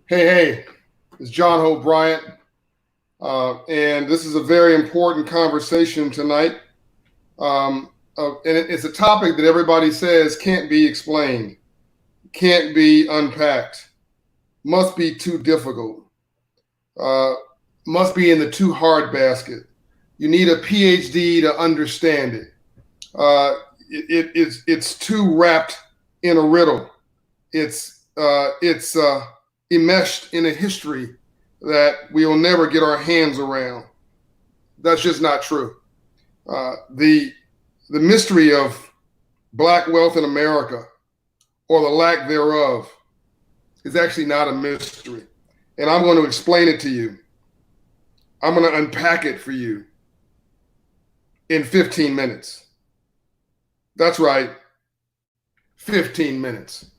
Hey, it's John Hope Bryant, and this is a very important conversation tonight. And it's a topic that everybody says can't be explained, can't be unpacked, must be too difficult, uh, must be in the too hard basket. You need a PhD to understand it. It's too wrapped in a riddle. It's enmeshed in a history that we will never get our hands around. That's just not true. The mystery of black wealth in America, or the lack thereof, is actually not a mystery. And I'm going to explain it to you. I'm going to unpack it for you in 15 minutes. That's right, 15 minutes.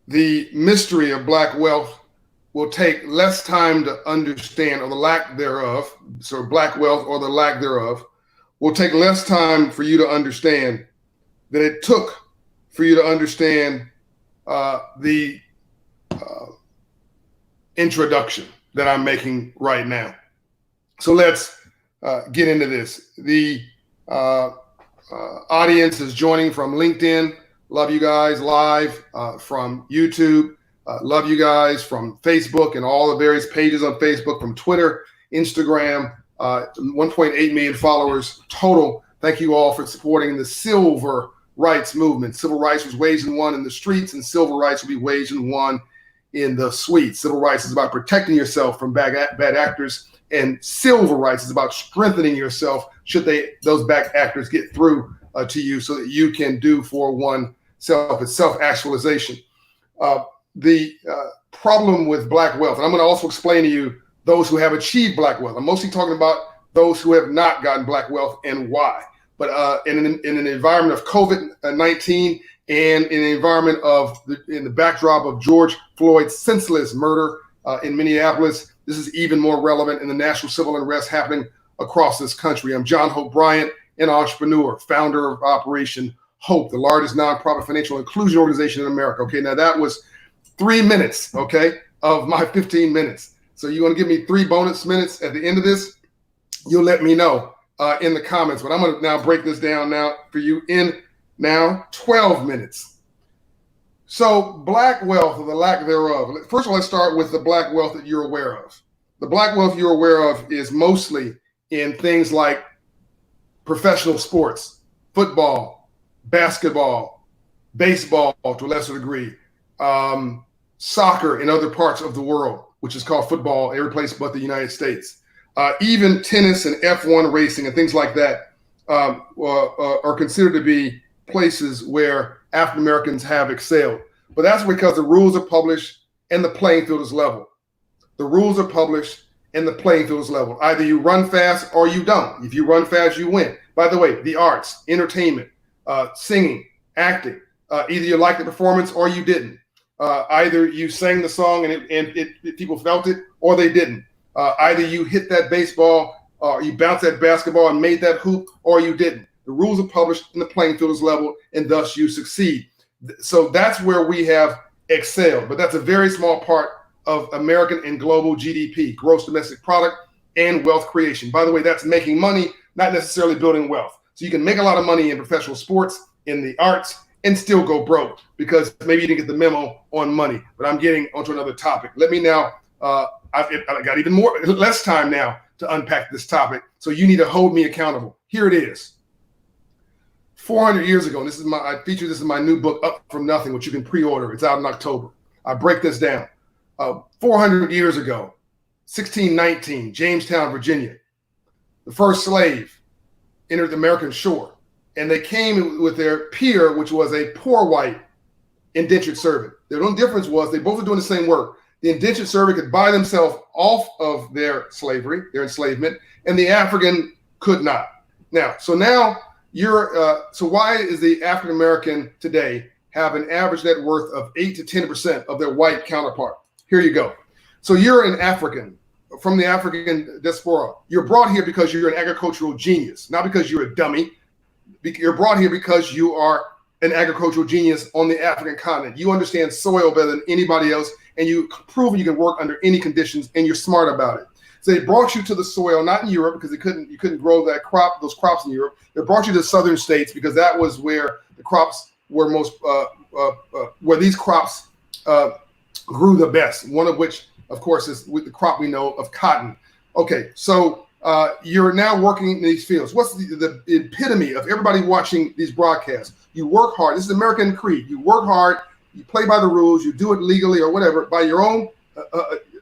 The mystery of black wealth will take less time to understand, or the lack thereof. So black wealth or the lack thereof will take less time for you to understand than it took for you to understand the introduction that I'm making right now. So let's get into this. The audience is joining from LinkedIn. Love you guys live from YouTube. Love you guys from Facebook and all the various pages on Facebook, from Twitter, Instagram. 1.8 million followers total. Thank you all for supporting the civil rights movement. Civil rights was waged and won in the streets, and civil rights will be waged and won in the suites. Civil rights is about protecting yourself from bad actors, and civil rights is about strengthening yourself should those bad actors get through to you, so that you can do for oneself. It's self-actualization. The problem with black wealth, and I'm going to also explain to you those who have achieved black wealth. I'm mostly talking about those who have not gotten black wealth and why. But in an environment of COVID-19 and in an environment in the backdrop of George Floyd's senseless murder in Minneapolis, this is even more relevant in the national civil unrest happening across this country. I'm John Hope Bryant, an entrepreneur, founder of Operation Hope, the largest nonprofit financial inclusion organization in America. Okay, now that was 3 minutes, okay, of my 15 minutes. So you want to give me 3 bonus minutes at the end of this? You'll let me know in the comments. But I'm going to now break this down now for you in now 12 minutes. So black wealth, or the lack thereof. First of all, let's start with the black wealth that you're aware of. The black wealth you're aware of is mostly in things like professional sports, football, basketball, baseball to a lesser degree, soccer in other parts of the world, which is called football every place but the United States. Even tennis and F1 racing and things like that are considered to be places where African Americans have excelled. But that's because the rules are published and the playing field is level. The rules are published and the playing field is level. Either you run fast or you don't. If you run fast, you win. By the way, the arts, entertainment, singing, acting, either you liked the performance or you didn't. Either you sang the song and people felt it, or they didn't. Either you hit that baseball, or you bounced that basketball and made that hoop, or you didn't. The rules are published and the playing field is level, and thus you succeed. So that's where we have excelled. But that's a very small part of American and global GDP, gross domestic product, and wealth creation. By the way, that's making money, not necessarily building wealth. So you can make a lot of money in professional sports, in the arts, and still go broke because maybe you didn't get the memo on money. But I'm getting onto another topic. Let me now, I've got even less time now to unpack this topic. So you need to hold me accountable. Here it is. 400 years ago, and I feature this in my new book, Up From Nothing, which you can pre-order. It's out in October. I break this down. 400 years ago, 1619, Jamestown, Virginia, the first slave entered the American shore. And they came with their peer, which was a poor white indentured servant. The only difference was they both were doing the same work. The indentured servant could buy themselves off of their slavery, their enslavement, and the African could not. So why is the African American today have an average net worth of 8 to 10% of their white counterpart? Here you go. So you're an African from the African diaspora. You're brought here because you're an agricultural genius, not because you're a dummy. You're brought here because you are an agricultural genius on the African continent. You understand soil better than anybody else, and you prove you can work under any conditions, and you're smart about it. So they brought you to the soil, not in Europe, because you couldn't grow those crops in Europe. They brought you to the southern states because that was where the crops were most, where these crops grew the best. One of which, of course, is with the crop we know of cotton. Okay, so you're now working in these fields. What's the epitome of everybody watching these broadcasts? You work hard. This is American creed. You work hard. You play by the rules. You do it legally or whatever by your own.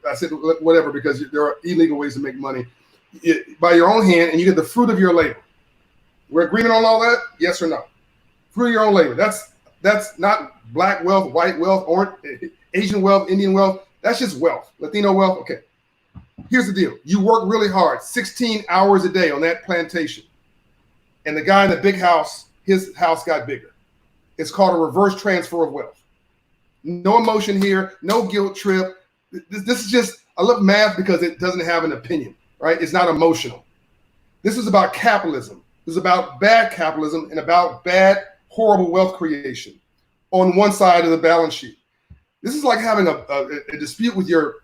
I said whatever because there are illegal ways to make money by your own hand, and you get the fruit of your labor. We're agreement on all that? Yes or no? Fruit of your own labor. That's not black wealth, white wealth, or Asian wealth, Indian wealth. That's just wealth. Latino wealth. Okay. Here's the deal. You work really hard, 16 hours a day on that plantation. And the guy in the big house, his house got bigger. It's called a reverse transfer of wealth. No emotion here, no guilt trip. This is just, I love math because it doesn't have an opinion, right? It's not emotional. This is about capitalism. This is about bad capitalism and about bad, horrible wealth creation on one side of the balance sheet. This is like having a dispute with your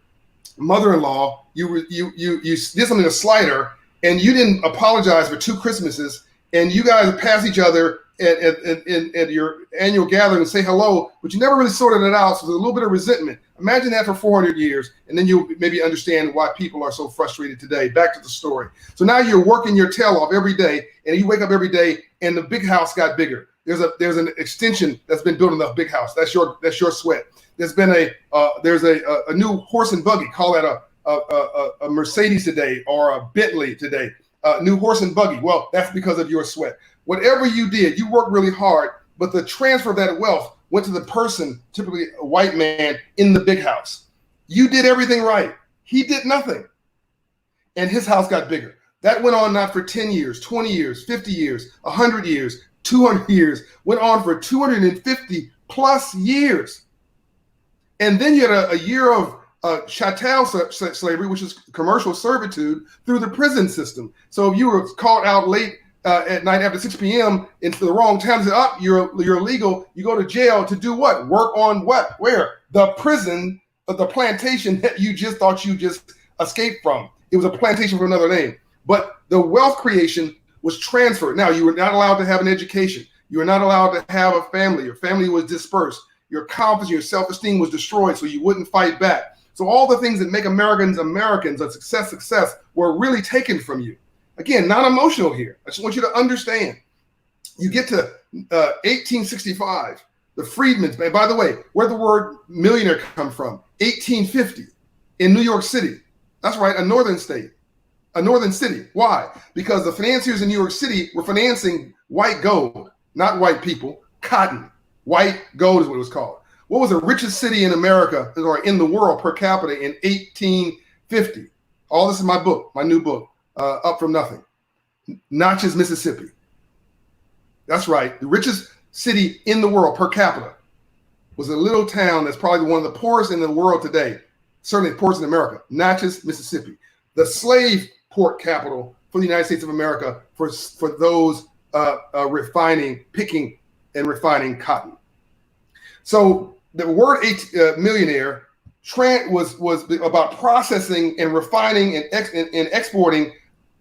mother-in-law. You did something a slighter, and you didn't apologize for 2 Christmases, and you guys pass each other at your annual gathering and say hello, but you never really sorted it out, so there's a little bit of resentment. Imagine that for 400 years, and then you'll maybe understand why people are so frustrated today. Back to the story. So now you're working your tail off every day, and you wake up every day, and the big house got bigger. There's an extension that's been built in the big house. That's your sweat. There's been a new horse and buggy. Call that a Mercedes today or a Bentley today. New horse and buggy. Well, that's because of your sweat. Whatever you did, you worked really hard, but the transfer of that wealth went to the person, typically a white man, in the big house. You did everything right. He did nothing. And his house got bigger. That went on not for 10 years, 20 years, 50 years, 100 years, 200 years, went on for 250 plus years. And then you had a year of chattel slavery, which is commercial servitude, through the prison system. So if you were caught out late at night after 6 p.m. into the wrong town, said, "Up, you're illegal." You go to jail to do what? Work on what? Where? The prison, the plantation that you just thought you just escaped from. It was a plantation for another name. But the wealth creation was transferred. Now, you were not allowed to have an education. You were not allowed to have a family. Your family was dispersed. Your confidence, your self-esteem was destroyed, so you wouldn't fight back. So all the things that make Americans, a success, were really taken from you. Again, not emotional here. I just want you to understand. You get to 1865, the freedmen's. By the way, where the word millionaire come from? 1850 in New York City. That's right, a northern state, a northern city. Why? Because the financiers in New York City were financing white gold, not white people, cotton. White gold is what it was called. What was the richest city in America or in the world per capita in 1850? All this is my book, my new book, Up From Nothing. Natchez, Mississippi. That's right. The richest city in the world per capita was a little town that's probably one of the poorest in the world today, certainly the poorest in America, Natchez, Mississippi. The slave port capital for the United States of America for those picking and refining cotton. So the word millionaire was about processing and refining and exporting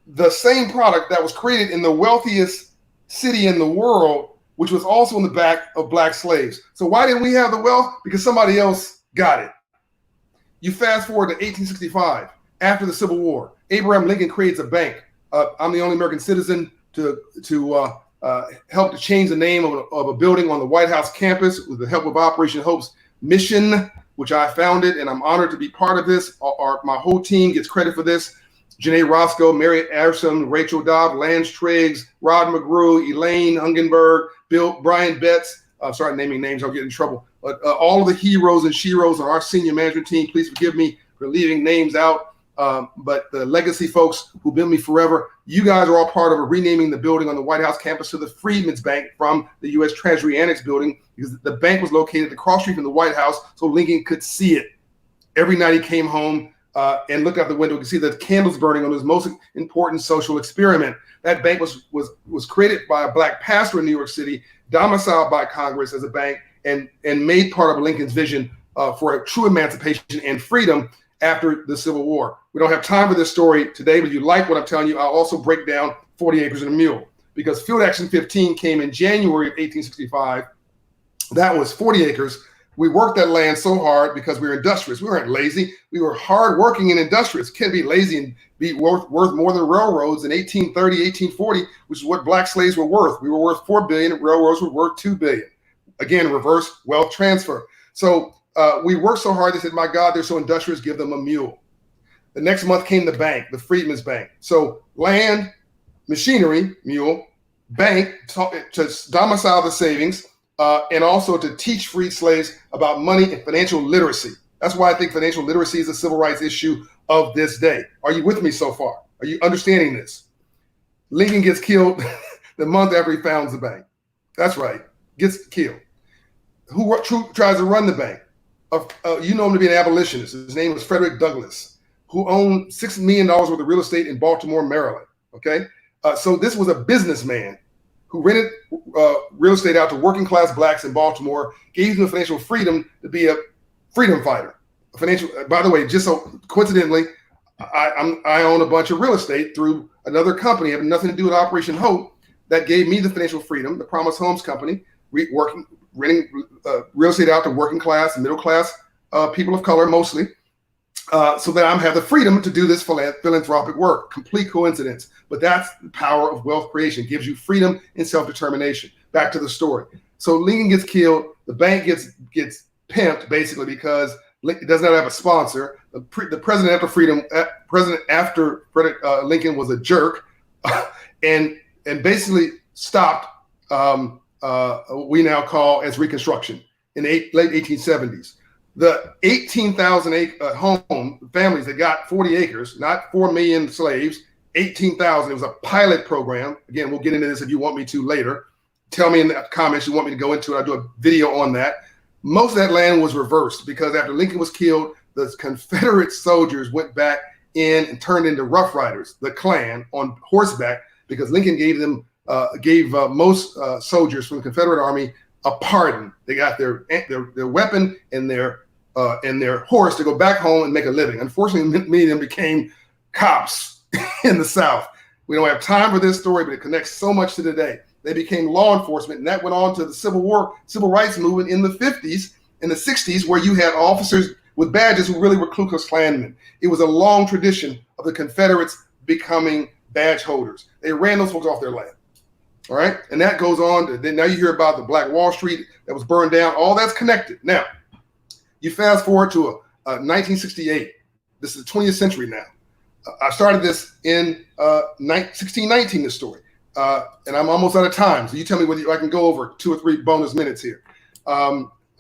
the same product that was created in the wealthiest city in the world, which was also in the back of black slaves. So why didn't we have the wealth? Because somebody else got it. You fast forward to 1865, after the Civil War. Abraham Lincoln creates a bank. I'm the only American citizen to help to change the name of a building on the White House campus with the help of Operation Hope's mission, which I founded, and I'm honored to be part of this. My whole team gets credit for this. Janae Roscoe, Mary Asham, Rachel Dobb, Lance Triggs, Rod McGrew, Elaine Hungenberg, Brian Betts. Sorry, naming names, I'll get in trouble. But all of the heroes and sheroes on our senior management team, please forgive me for leaving names out. But the legacy folks who've been with me forever, you guys are all part of renaming the building on the White House campus to the Freedmen's Bank from the U.S. Treasury Annex building, because the bank was located across the street from the White House, so Lincoln could see it. Every night he came home and looked out the window, could see the candles burning on his most important social experiment. That bank was created by a black pastor in New York City, domiciled by Congress as a bank, and made part of Lincoln's vision for a true emancipation and freedom after the Civil War. We don't have time for this story today, but if you like what I'm telling you, I'll also break down 40 Acres and a Mule, because Field Action 15 came in January of 1865. That was 40 acres. We worked that land so hard because we were industrious. We weren't lazy. We were hardworking and industrious. Can't be lazy and be worth more than railroads in 1830, 1840, which is what black slaves were worth. We were worth $4 billion. Railroads were worth $2 billion. Again, reverse wealth transfer. So we worked so hard. They said, my God, they're so industrious, give them a mule. The next month came the bank, the Freedmen's Bank. So land, machinery, mule, bank to domicile the savings, and also to teach freed slaves about money and financial literacy. That's why I think financial literacy is a civil rights issue of this day. Are you with me so far? Are you understanding this? Lincoln gets killed the month after he founds the bank. That's right, gets killed. Who tries to run the bank? You know him to be an abolitionist. His name was Frederick Douglass, who owned $6 million worth of real estate in Baltimore, Maryland. Okay, so this was a businessman who rented real estate out to working class blacks in Baltimore, gave them the financial freedom to be a freedom fighter. By the way, just so coincidentally, I own a bunch of real estate through another company having nothing to do with Operation Hope that gave me the financial freedom, the Promise Homes Company, renting real estate out to working class and middle class people of color mostly, so that I have the freedom to do this philanthropic work. Complete coincidence, but that's the power of wealth creation. It gives you freedom and self-determination. Back to the story. So Lincoln gets killed. The bank gets pimped basically because it does not have a sponsor. The president after Frederick Lincoln was a jerk, and basically stopped what we now call as Reconstruction in late 1870s. The 18,000 home families that got 40 acres, not 4 million slaves, 18,000. It was a pilot program. Again, we'll get into this if you want me to later. Tell me in the comments you want me to go into it. I'll do a video on that. Most of that land was reversed because after Lincoln was killed, the Confederate soldiers went back in and turned into Rough Riders, the Klan, on horseback, because Lincoln gave most soldiers from the Confederate Army a pardon. They got their weapon and their horse to go back home and make a living. Unfortunately, many of them became cops in the South. We don't have time for this story, but it connects so much to today. They became law enforcement, and that went on to the civil rights movement in the 50s and the 60s, where you had officers with badges who really were Ku Klux Klansmen. It was a long tradition of the Confederates becoming badge holders. They ran those folks off their land. All right, and that goes on. Then now you hear about the Black Wall Street that was burned down. All that's connected. Now, you fast forward to 1968. This is the 20th century now. I started this in 1619, this story. And I'm almost out of time. So you tell me whether I can go over 2 or 3 bonus minutes here.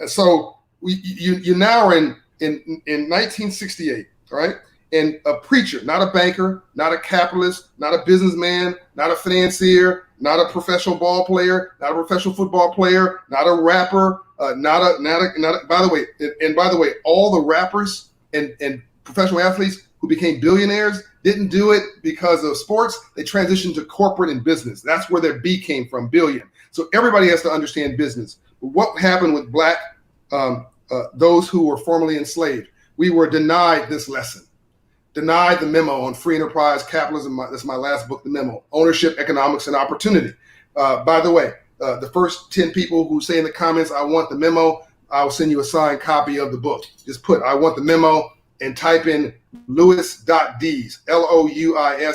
So you now are in 1968, all right? And a preacher, not a banker, not a capitalist, not a businessman, not a financier, not a professional ball player, not a professional football player, not a rapper, by the way, all the rappers and professional athletes who became billionaires didn't do it because of sports. They transitioned to corporate and business. That's where their B came from, billion. So everybody has to understand business. But what happened with black, those who were formerly enslaved? We were denied this lesson. Denied the memo on free enterprise capitalism. That's my last book, The Memo, Ownership, Economics, and Opportunity. By the way, the first 10 people who say in the comments, I want the memo, I will send you a signed copy of the book. Just put, I want the memo, and type in Louis.Dees, Louis.Des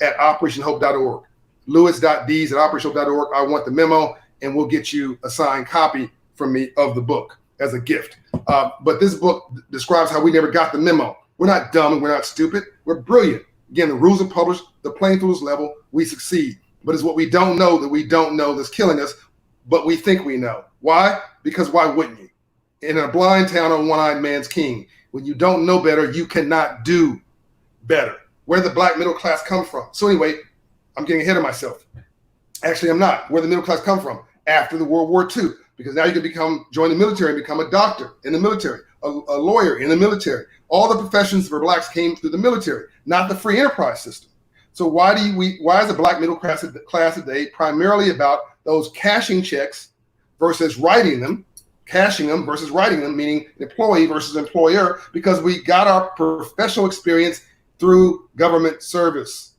at operationhope.org. Louis.Dees at operationhope.org. I want the memo, and we'll get you a signed copy from me of the book as a gift. But this book describes how we never got the memo. We're not dumb and we're not stupid. We're brilliant. Again, the rules are published, the playing field is level, we succeed. But it's what we don't know that we don't know that's killing us, but we think we know. Why? Because why wouldn't you? In a blind town, a one-eyed man's king. When you don't know better, you cannot do better. Where did the black middle class come from? So anyway, I'm getting ahead of myself. Actually, I'm not. Where did the middle class come from? After the World War II. Because now you can join the military and become a doctor in the military, a lawyer in the military. All the professions for blacks came through the military, not the free enterprise system. So why is the black middle class today primarily about those cashing checks versus writing them cashing them versus writing them, meaning employee versus employer, because we got our professional experience through government service,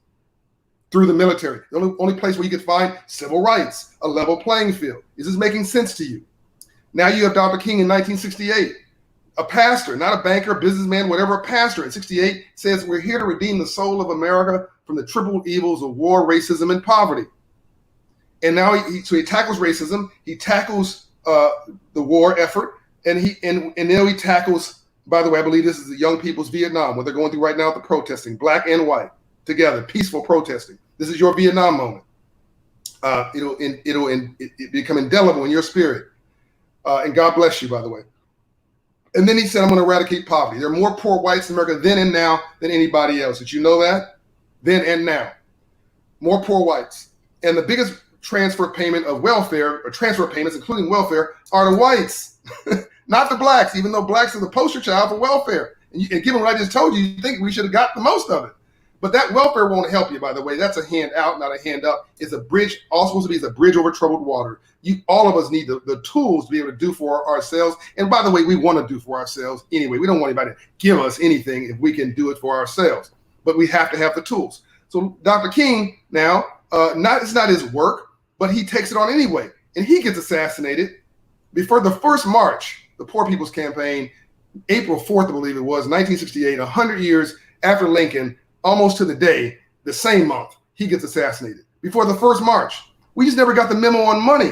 through the military. The only place where you could find civil rights, a level playing field. Is this making sense to you? Now you have Dr. King in 1968, a pastor, not a banker, businessman, whatever, a pastor in 68 says, we're here to redeem the soul of America from the triple evils of war, racism, and poverty. And now he tackles racism, he tackles the war effort, and now he tackles, by the way, I believe this is the young people's Vietnam, what they're going through right now, the protesting, black and white, together, peaceful protesting. This is your Vietnam moment. It'll become indelible in your spirit. And God bless you, by the way. And then he said, I'm going to eradicate poverty. There are more poor whites in America then and now than anybody else. Did you know that? Then and now. More poor whites. And the biggest transfer payment of welfare, or transfer payments, including welfare, are the whites, not the blacks, even though blacks are the poster child for welfare. And given what I just told you, you think we should have got the most of it. But that welfare won't help you, by the way. That's a hand out, not a hand up. It's a bridge, all supposed to be as a bridge over troubled water. All of us need the tools to be able to do for ourselves. And by the way, we want to do for ourselves anyway. We don't want anybody to give us anything if we can do it for ourselves. But we have to have the tools. So Dr. King now, it's not his work, but he takes it on anyway. And he gets assassinated before the first march, the Poor People's Campaign, April 4th, I believe it was, 1968, 100 years after Lincoln, almost to the day, the same month, he gets assassinated before the first march. We just never got the memo on money.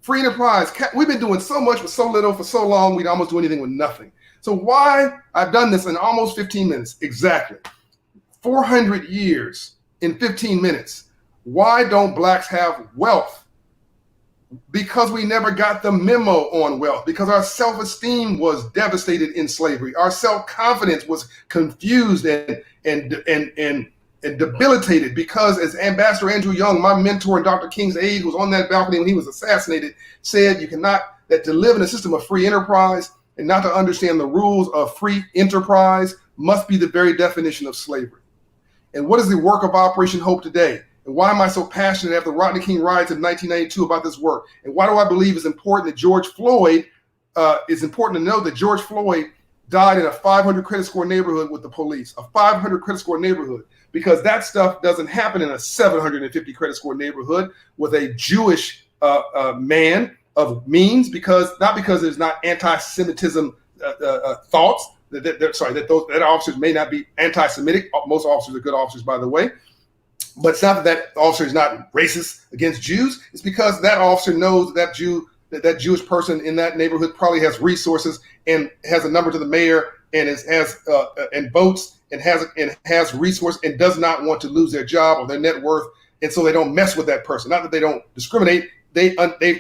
Free enterprise. We've been doing so much with so little for so long, we'd almost do anything with nothing. So why? I've done this in almost 15 minutes. Exactly. 400 years in 15 minutes. Why don't blacks have wealth? Because we never got the memo on wealth, because our self-esteem was devastated in slavery. Our self-confidence was confused and debilitated, because as Ambassador Andrew Young, my mentor and Dr. King's aide, who was on that balcony when he was assassinated, said, that to live in a system of free enterprise and not to understand the rules of free enterprise must be the very definition of slavery. And what is the work of Operation Hope today? And why am I so passionate after Rodney King riots in 1992 about this work? And why do I believe it's important to know that George Floyd died in a 500 credit score neighborhood with the police, a 500 credit score neighborhood, because that stuff doesn't happen in a 750 credit score neighborhood with a Jewish man of means, not because there's not anti-Semitism thoughts, that officers may not be anti-Semitic. Most officers are good officers, by the way. But it's not that officer is not racist against Jews. It's because that officer knows that that Jewish person in that neighborhood probably has resources and has a number to the mayor and and votes and has resource and does not want to lose their job or their net worth, and so they don't mess with that person. Not that they don't discriminate. They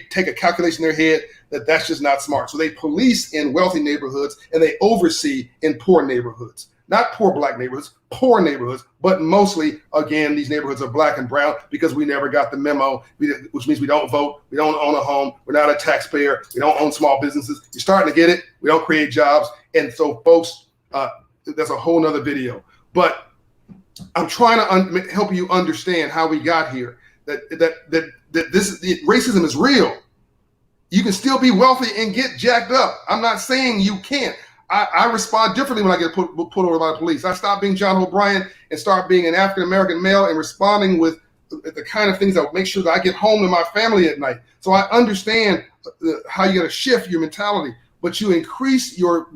take a calculation in their head that that's just not smart. So they police in wealthy neighborhoods and they oversee in poor neighborhoods. Not poor black neighborhoods, poor neighborhoods, but mostly, again, these neighborhoods are black and brown because we never got the memo, which means we don't vote, we don't own a home, we're not a taxpayer, we don't own small businesses. You're starting to get it. We don't create jobs. And so, folks, that's a whole nother video. But I'm trying to help you understand how we got here, that racism is real. You can still be wealthy and get jacked up. I'm not saying you can't. I respond differently when I get pulled over by the police. I stop being John O'Brien and start being an African-American male and responding with the kind of things that make sure that I get home to my family at night. So I understand how you got to shift your mentality, but you increase your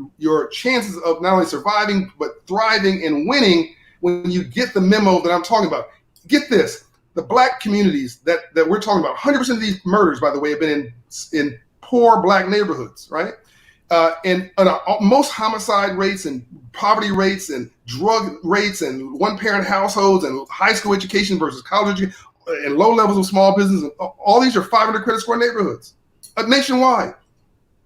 chances of not only surviving, but thriving and winning when you get the memo that I'm talking about. Get this, the black communities that we're talking about, 100% of these murders, by the way, have been in poor black neighborhoods, right? And most homicide rates and poverty rates and drug rates and one-parent households and high school education versus college education and low levels of small business, and all these are 500 credit score neighborhoods, nationwide,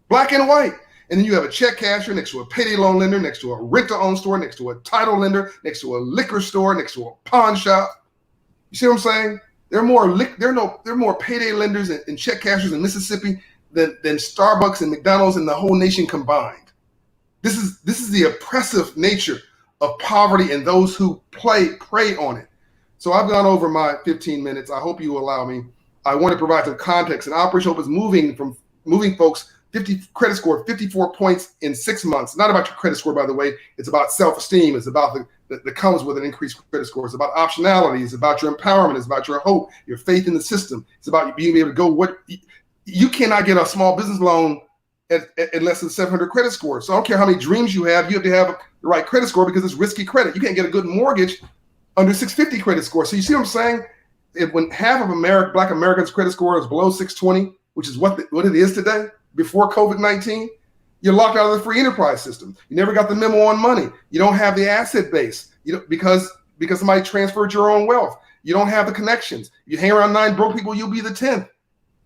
black and white. And then you have a check casher next to a payday loan lender, next to a rent-to-own store, next to a title lender, next to a liquor store, next to a pawn shop. You see what I'm saying? There are more payday lenders and check cashers in Mississippi than Starbucks and McDonald's and the whole nation combined. This is the oppressive nature of poverty and those who prey on it. So I've gone over my 15 minutes. I hope you allow me. I want to provide some context. And Operation Hope is moving folks 50 credit score, 54 points in 6 months. Not about your credit score, by the way. It's about self-esteem. It's about that comes with an increased credit score. It's about optionality. It's about your empowerment. It's about your hope, your faith in the system. It's about being able to go. You cannot get a small business loan at less than 700 credit score. So I don't care how many dreams you have to have the right credit score because it's risky credit. You can't get a good mortgage under 650 credit score. So you see what I'm saying? When half of Black Americans' credit score is below 620, which is what it is today, before COVID-19, you're locked out of the free enterprise system. You never got the memo on money. You don't have the asset base because somebody transferred your own wealth. You don't have the connections. You hang around 9 broke people, you'll be the 10th.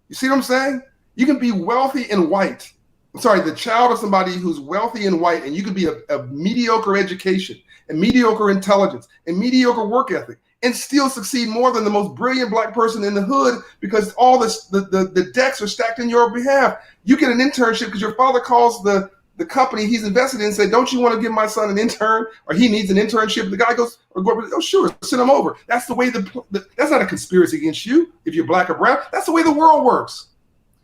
You see what I'm saying? You can be wealthy and white. I'm sorry, the child of somebody who's wealthy and white, and you could be a mediocre education and mediocre intelligence and mediocre work ethic and still succeed more than the most brilliant Black person in the hood because all the decks are stacked in your behalf. You get an internship because your father calls the company he's invested in and say, don't you want to give my son an intern, or he needs an internship? The guy goes, oh, sure, send him over. That's the way that's not a conspiracy against you if you're Black or brown. That's the way the world works.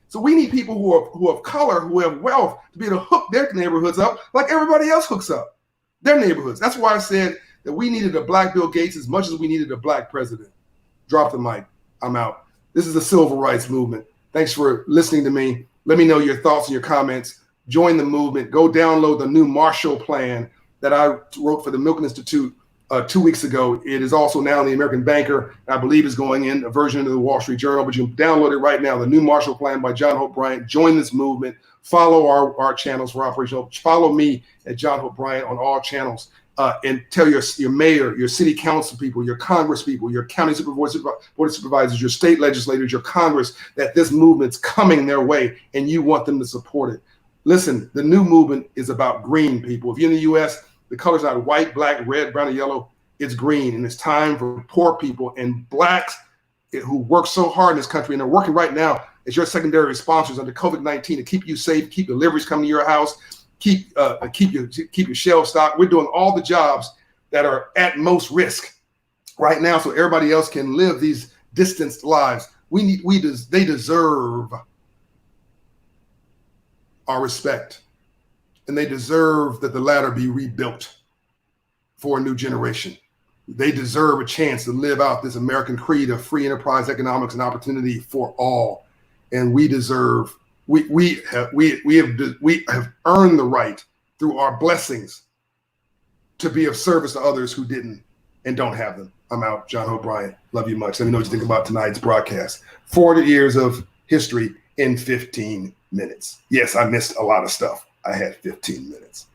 So we need people who have color, who have wealth, to be able to hook their neighborhoods up like everybody else hooks up their neighborhoods. That's why I said that we needed a Black Bill Gates as much as we needed a Black president. Drop the mic. I'm out. This is the Civil Rights Movement. Thanks for listening to me. Let me know your thoughts and your comments. Join the movement. Go download the new Marshall Plan that I wrote for the Milken Institute 2 weeks ago. It is also now in the American Banker. I believe is going in a version of the Wall Street Journal, but you can download it right now. The new Marshall Plan by John Hope Bryant. Join this movement. Follow our channels for Operation Hope. Follow me at John Hope Bryant on all channels. And tell your mayor, your city council people, your Congress people, your county board of supervisors, your state legislators, your Congress, that this movement's coming their way and you want them to support it. Listen, the new movement is about green, people. If you're in the U.S., the color's not white, black, red, brown, and yellow. It's green, and it's time for poor people and Blacks who work so hard in this country, and they're working right now as your secondary sponsors under COVID-19 to keep you safe, keep deliveries coming to your house, keep your shelf stocked. We're doing all the jobs that are at most risk right now, so everybody else can live these distanced lives. They deserve our respect, and they deserve that the ladder be rebuilt for a new generation. They deserve a chance to live out this American creed of free enterprise economics and opportunity for all, and we deserve. We have earned the right through our blessings to be of service to others who didn't and don't have them. I'm out. John Hope Bryant. Love you much. Let me know what you think about tonight's broadcast. 400 years of history in 15 minutes. Yes, I missed a lot of stuff. I had 15 minutes.